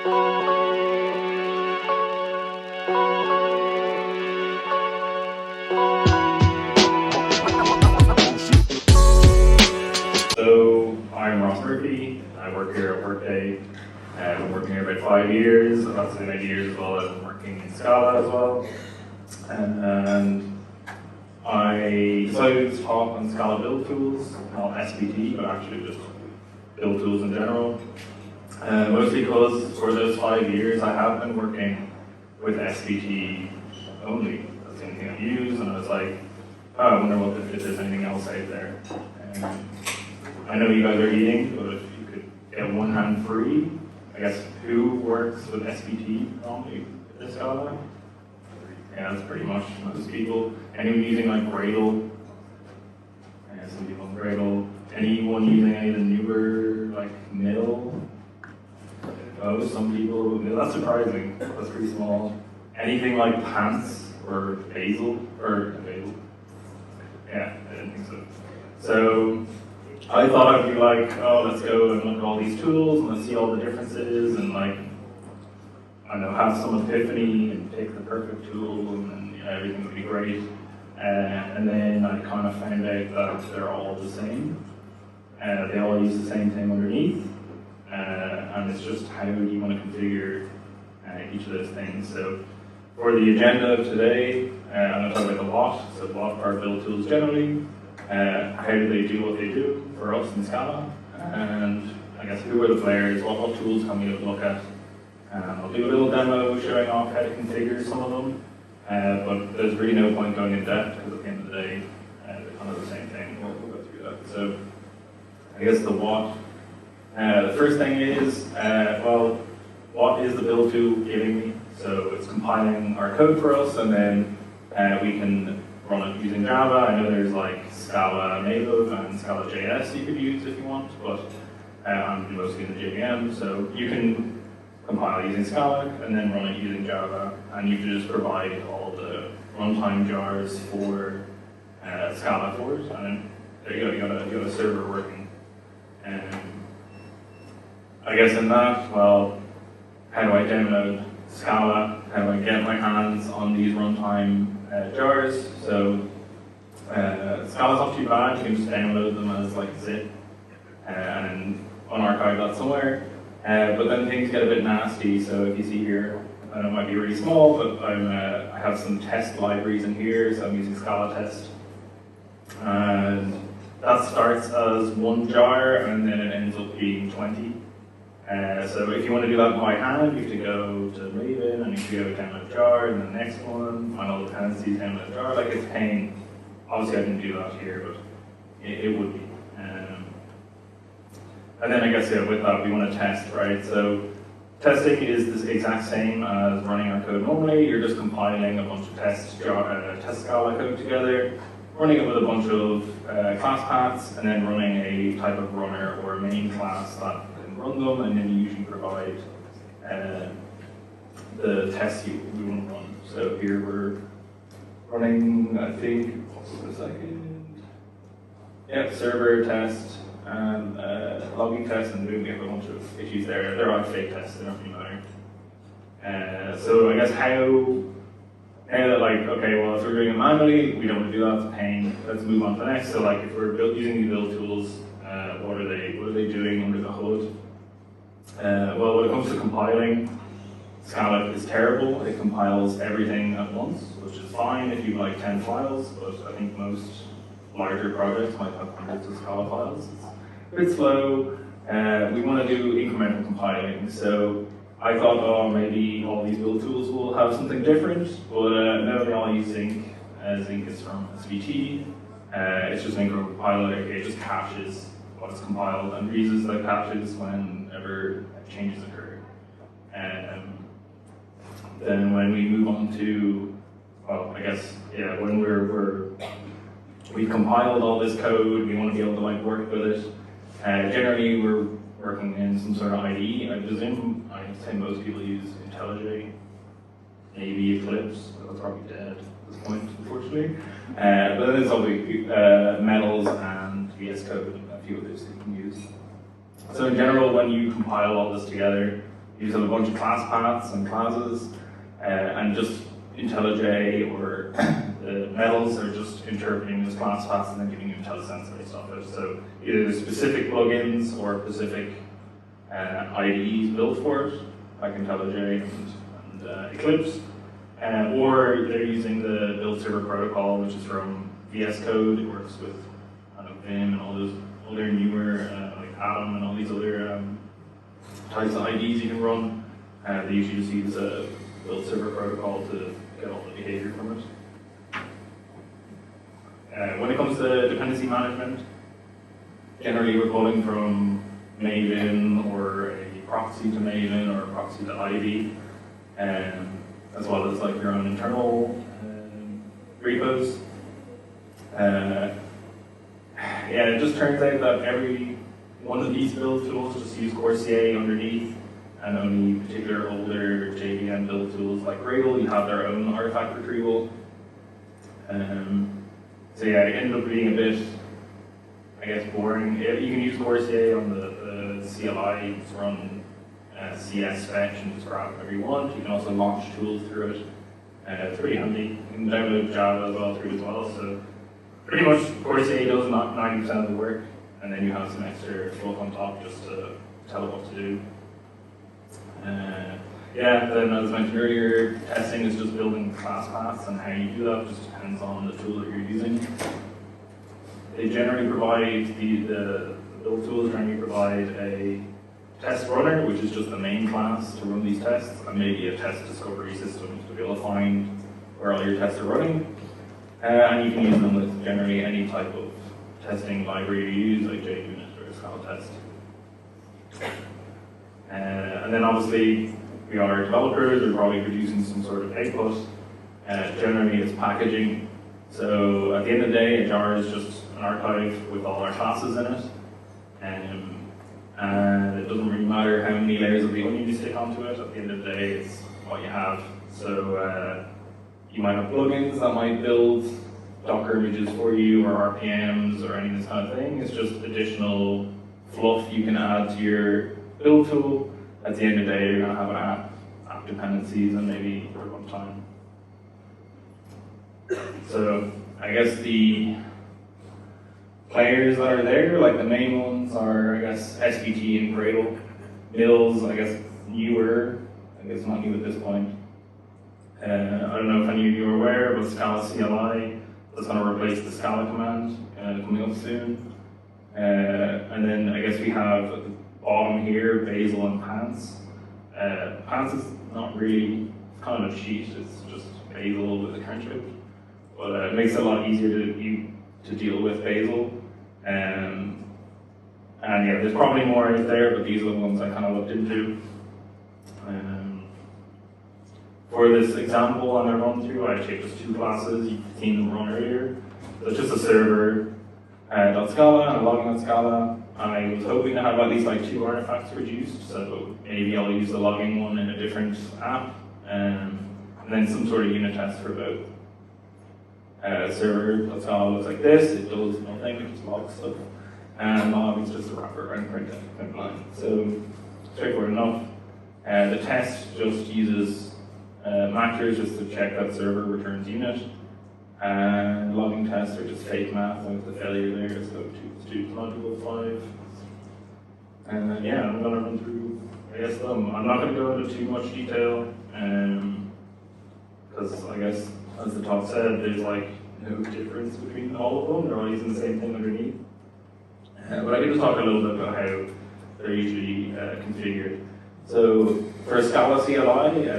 So I'm Ross Murphy. I work here at Workday. I've been working here about 5 years. That's been 8 years as well. I've been working in Scala as well. And I decided to talk on Scala build tools, not SBT, but actually just build tools in general. Mostly because for those 5 years I have been working with SBT only. That's the only thing I use, and I was like, oh, I wonder if there's anything else out there. I know you guys are eating, but if you could get one hand free, I guess who works with SBT normally at this Scala? Yeah, that's pretty much most people. Anyone using like Gradle? Yeah, some people on Gradle. Anyone using any of the newer like Mill? Oh, some people. That's surprising. That's pretty small. Anything like Pants or Basil or Basil? Yeah, I didn't think so. So I thought I'd be like, oh, let's go and look at all these tools and let's see all the differences and like, I don't know, have some epiphany and pick the perfect tool and then everything would be great. And then I kind of found out that they're all the same. They all use the same thing underneath. And it's just how do you want to configure each of those things. So for the agenda of today, I'm going to talk about the what. So what are build tools generally? How do they do what they do for us in Scala? And I guess who are the players? What tools can we look at? I'll do a little demo showing off how to configure some of them. But there's really no point going in depth because at the end of the day, they're kind of the same thing. We'll go through that. So I guess the what. The first thing is, well, what is the build tool giving me? So it's compiling our code for us, and then we can run it using Java. I know there's like Scala native and Scala JS you could use if you want, but I'm mostly in the JVM, so you can compile using Scala and then run it using Java, and you can just provide all the runtime jars for Scala for it, and then there you go, you got a server working. I guess in that, well, how do I download Scala? How do I get my hands on these runtime jars? So Scala's not too bad. You can just download them as like zip and unarchive that somewhere. But then things get a bit nasty. So if you see here, I know it might be really small, but I have some test libraries in here. So I'm using Scala test, and that starts as one jar, and then it ends up being 20. So if you want to do that by hand, you have to go to Maven and you have to go download jar and the next one, find all the dependencies, download jar. Like it's pain. Obviously, I didn't do that here, but it would be. And then I guess with that we want to test, right? So testing is the exact same as running our code normally. You're just compiling a bunch of test Scala code together, running it with a bunch of class paths, and then running a type of runner or a main class that run them, and then you usually provide the tests we want to run. So here we're running, I think, what's the second? Yeah, server test and logging test, and we have a bunch of issues there. They're all fake tests, they don't really matter. So I guess how that like, okay, well if we're doing it manually, we don't want to do that, it's a pain. Let's move on to the next. So like if we're using these build tools, what are they doing under the hood? Well, when it comes to compiling, Scala is terrible. It compiles everything at once, which is fine if you have like 10 files, but I think most larger projects might have hundreds of Scala files. It's a bit slow. We want to do incremental compiling, so I thought, oh, maybe all these build tools will have something different, but no, they all use Zinc. Zinc is from SVT. It's just an incremental compiler. It just caches what is compiled and reuses the caches whenever changes occur. Then when we move on to, well, I guess, yeah, when we've compiled all this code, we want to be able to like work with it. Generally, we're working in some sort of IDE. I'd say most people use IntelliJ, maybe Eclipse, but that's probably dead at this point, unfortunately. But then there's obviously Metals and VS Code and a few others that you can use. So in general, when you compile all this together, You just have a bunch of class paths and classes, and just IntelliJ or the metals are just interpreting those class paths and then giving you IntelliSense based off it. So either specific plugins or specific IDEs built for it, like IntelliJ and Eclipse, or they're using the build server protocol, which is from VS Code. It works with Vim and all those other newer, like Atom and all these other types of IDs you can run. They usually just use a build server protocol to get all the behavior from it. When it comes to dependency management, generally we're pulling from Maven or a proxy to Maven or a proxy to Ivy, as well as like your own internal repos. Yeah, it just turns out that every one of these build tools just use Corsair underneath, and only particular older JVM build tools like Gradle, you have their own artifact retrieval. So yeah, it ended up being a bit, I guess, boring. You can use Corsair on the CLI, just run CS fetch and just grab whatever you want. You can also launch tools through it. It's pretty handy. You can download Java as well through it as well. So pretty much Corsair does 90% of the work, and then you have some extra stuff on top just to tell it what to do. Yeah, then as mentioned earlier, testing is just building class paths, and how you do that just depends on the tool that you're using. They generally provide, the build tools generally provide a test runner, which is just the main class to run these tests, and maybe a test discovery system to be able to find where all your tests are running. And you can use them with generally any type of testing library you use, like JUnit or Scala test. And then obviously, we are developers, we're probably producing some sort of output. Generally, it's packaging. So at the end of the day, a jar is just an archive with all our classes in it. And it doesn't really matter how many layers of the onion you stick onto it. At the end of the day, it's what you have. So you might have plugins that might build Docker images for you, or RPMs, or any of this kind of thing. It's just additional fluff you can add to your build tool. At the end of the day, you're going to have an app dependencies, and maybe for runtime. So I guess the players that are there, like the main ones are, I guess, SVT and Gradle. Mills, I guess, newer. I guess not new at this point. I don't know if any of you are aware, but Scala CLI is going to replace the Scala command coming up soon. And then I guess we have at the bottom here, Bazel and Pants. Pants is not really, it's kind of a cheat, it's just Bazel with a current script. But it makes it a lot easier to deal with Bazel. And yeah, there's probably more out there, but these are the ones I kind of looked into. For this example on our run through, I actually have just two classes. You've seen them run earlier. So it's just a server .scala and a logging.scala. I was hoping to have at least like 2 artifacts produced, so maybe I'll use the logging one in a different app, and then some sort of unit test for both. Server.scala looks like this. It does nothing, it just logs stuff. And log is just a wrapper around print line. So straightforward enough. The test just uses matchers just to check that server returns unit. And logging tests are just fake math, like the failure there, so 2 plus 2 is not equal to 5. And yeah, I'm going to run through, I guess, them. I'm not going to go into too much detail, because I guess, as the talk said, there's like no difference between all of them. They're all using the same thing underneath. But I can just talk a little bit about how they're usually configured. So for Scala CLI,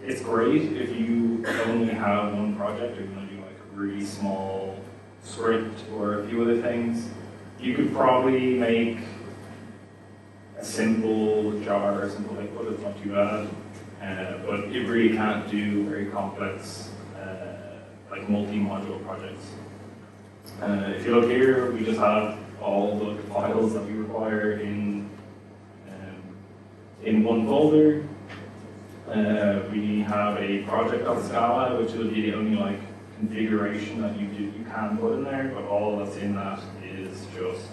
it's great if you only have one project, or you want to do like a really small script or a few other things. You could probably make a simple jar or simple output, it's not too bad. But it really can't do very complex, like multi-module projects. If you look here, we just have all the files that we require in one folder. We have a project.scala, which will be the only like configuration that you can put in there, but all that's in that is just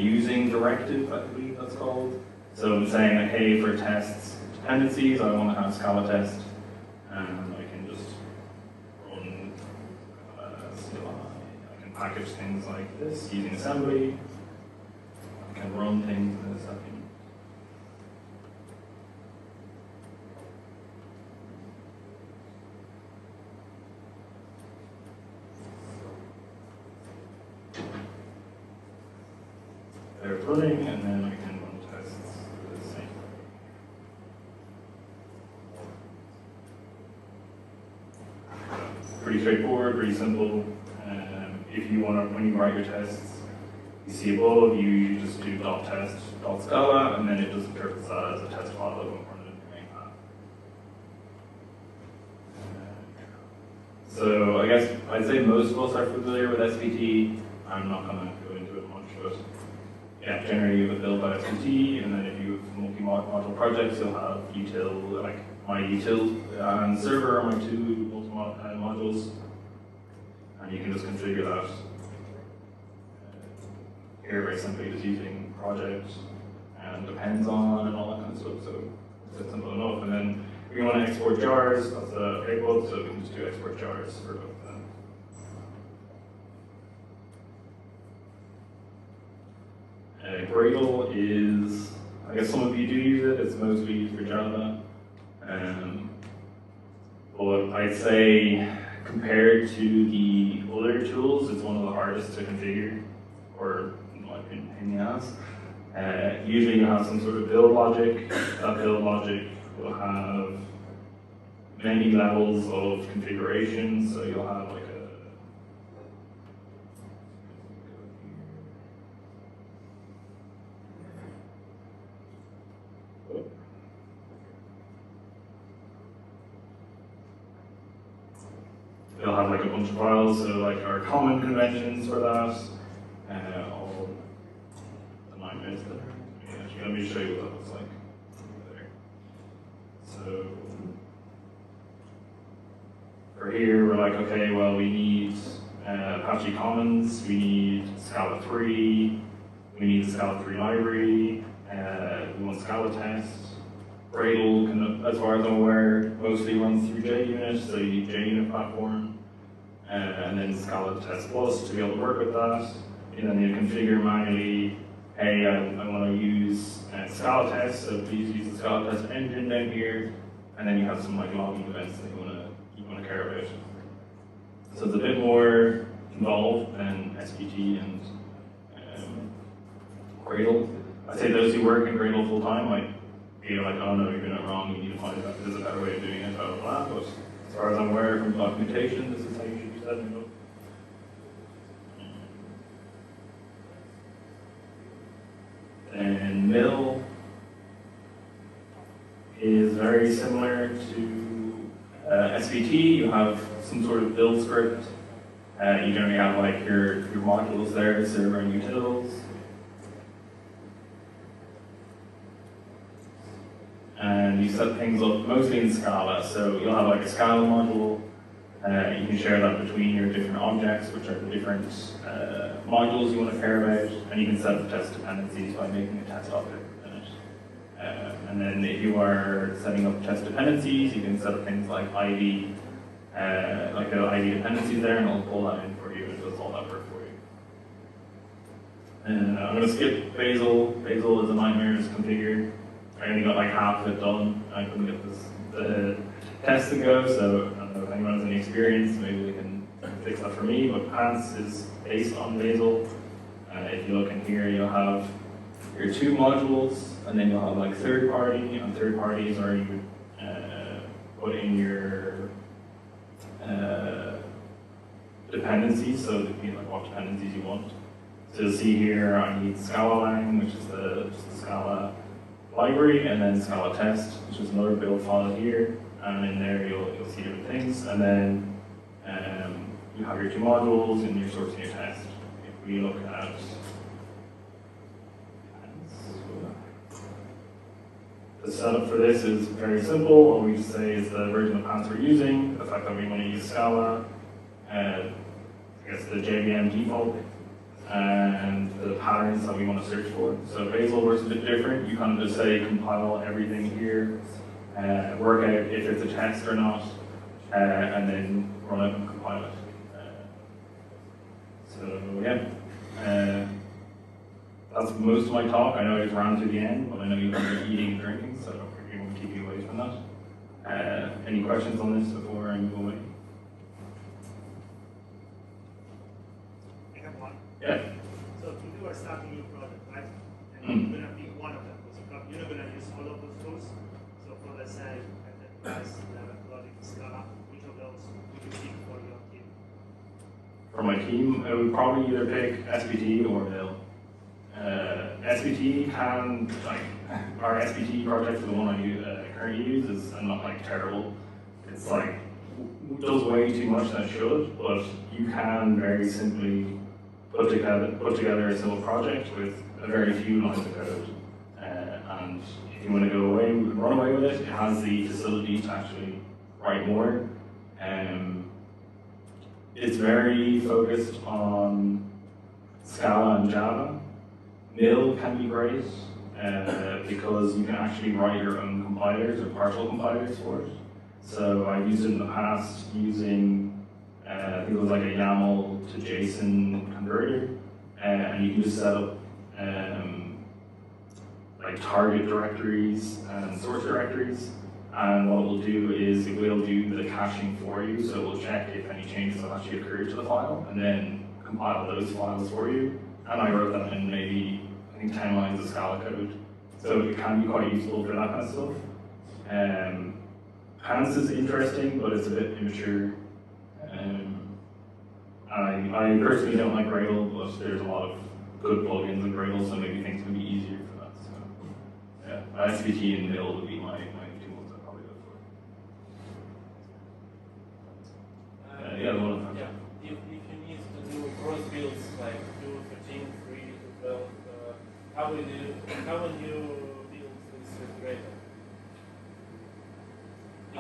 using directive, I believe that's called. So I'm saying, like, hey, for tests dependencies, I want to have Scala test, and I can just run CLI. I can package things like this using assembly. I can run things in a second. They're running, and then I can run tests the same. Pretty straightforward, pretty simple. If you want to, when you write your tests, you see above, you just do .test.scala, and then it just interprets that as a test file that will run it in your main path. So I guess I'd say most of us are familiar with SVT. I'm not going to go into it much, but yeah, generally you have a build by SVT, and then if you have multi-module projects, you'll have util, like my util and server are my two modules, and you can just configure that here very simply, just using project and depends on and all that kind of stuff. So it's simple enough. And then if you want to export jars, that's a playbook, so we can just do export jars for both of them. Gradle is, I guess some of you do use it, it's mostly used for Java. But I'd say compared to the other tools, it's one of the hardest to configure, or in my opinion, pain in the ass. Usually you have some sort of build logic. That build logic will have many levels of configuration, so you'll have like It'll have like a bunch of files, so like our common conventions for that, all the nightmares there. Actually, let me show you what that looks like there. So for here, we're like, okay, well, we need Apache Commons, we need Scala 3, we need the Scala 3 library, we want Scala test. Gradle, can, as far as I'm aware, mostly runs through JUnit, so you need JUnit platform, and then Scala Test Plus to be able to work with that. And then you configure manually, hey, I want to use Scala Test, so please use the Scala Test engine down here, and then you have some like logging events that you want to care about. So it's a bit more involved than SVT and Gradle. I'd say those who work in Gradle full time might feel like, oh no, you're doing it wrong, you need to find out there's a better way of doing it, blah, blah, blah. But as far as I'm aware from documentation, this is how you should be setting it up. And mill is very similar to SVT. You have some sort of build script. You generally have like your modules there, server and utils. And you set things up mostly in Scala. So you'll have like a Scala module. You can share that between your different objects, which are the different modules you want to care about. And you can set up test dependencies by making a test object in it. And then if you are setting up test dependencies, you can set up things like ID, like the ID dependencies there, and it'll pull that in for you and does all that work for you. And I'm going to skip Bazel. Bazel is a nightmare to configure. I only got like half of it done. I couldn't get the test to go, so I don't know if anyone has any experience. Maybe they can fix that for me. But Pants is based on Bazel. If you look in here, you'll have your two modules, and then you'll have like third party. And third party is where you would put in your dependencies, so that you like what dependencies you want. So you'll see here, I need Scala lang, which is just the Scala library, and then Scala test, which is another build file here, and in there you'll see different things, and then you have your two modules and your source and your test. If we look at the setup for this is very simple. All we just say is the version of Pants we're using, the fact that we want to use Scala, I guess the JVM default, and the patterns that we want to search for. So Bazel works a bit different. You kind of just say compile everything here, work out if it's a test or not, and then run it and compile it. So yeah, that's most of my talk. I know I just ran to the end, but I know you're eating and drinking, so we won't keep you away from that. Any questions on this before I move away? I have one. Yeah. So if you are starting a new project, right? And you're gonna pick one of them, because you're not gonna use all of those tools. So for let's say enterprise level project Scala, which of those would you pick for your team? For my team, I would probably either pick SPT or Mill. SPT can, like, our SPT project, the one I currently use, is not like terrible. It's like, does way too much than it should, but you can very simply put together a simple project with a very few lines of code. And if you want to go away, run away with it, it has the facility to actually write more. It's very focused on Scala and Java. Mill can be great because you can actually write your own compilers or partial compilers for it. So I've used it in the past using, I think it was like a YAML to JSON converter, and you can just set up like target directories and source directories. And what it will do is it will do the caching for you, so it will check if any changes have actually occurred to the file, and then compile those files for you. And I wrote that in maybe, I think, 10 lines of Scala code. So it can be quite useful for that kind of stuff. Hans is interesting, but it's a bit immature. I personally don't like Gradle, but there's a lot of good plugins in Gradle, so maybe things can be easier for that. So yeah, SVT and Mill would be my two ones I'd probably go for. Yeah, one of them. Yeah, if you need to do cross builds like 2, 13, 3, 12, how will you build this Gradle? I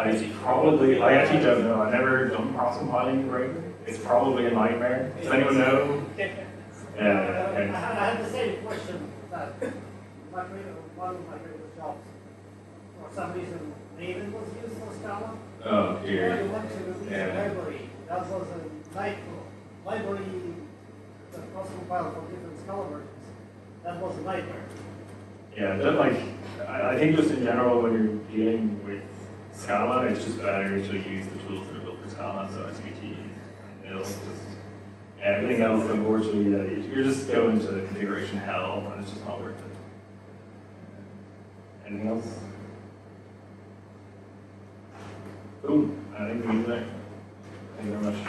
actually don't know. I've never done cross compiling in Gradle. It's probably a nightmare. Does anyone know? I had the same question that one of my previous jobs, for some reason, Maven was used for Scala. Oh dear. When you want to release a library, that was a library that cross compiled for different Scala versions. That was a nightmare. Yeah, but like, I think just in general, when you're dealing with Scala, it's just better to use the tools that are built for Scala, so SVT, and it'll just, everything else, unfortunately, you're just going to configuration hell, and it's just not worth it. Anything else? Cool, I think we can do that. Thank you very much.